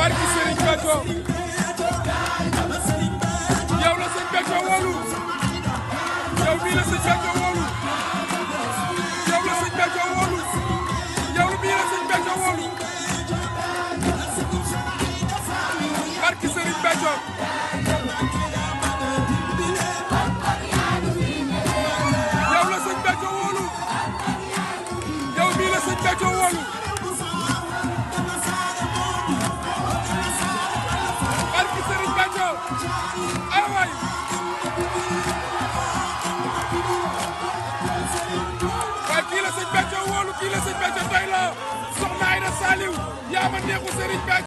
barki Serigne Béthio yow la sëñ Béthio wóolu yow mii la sëñ Béthio wóolu yow la sëñ Béthio wóolu yow mii la sëñ Béthio wóolu barki Serigne Béthio yow la sëñ Béthio wóolu yow mii la sëñ Béthio wóolu barki Serigne Béthio ay waay waaye kii la sëñ Béthio wóolu kii la sëñ Béthio doy la soxna Aïda Saliou yaa ma neexu Serigne Béthio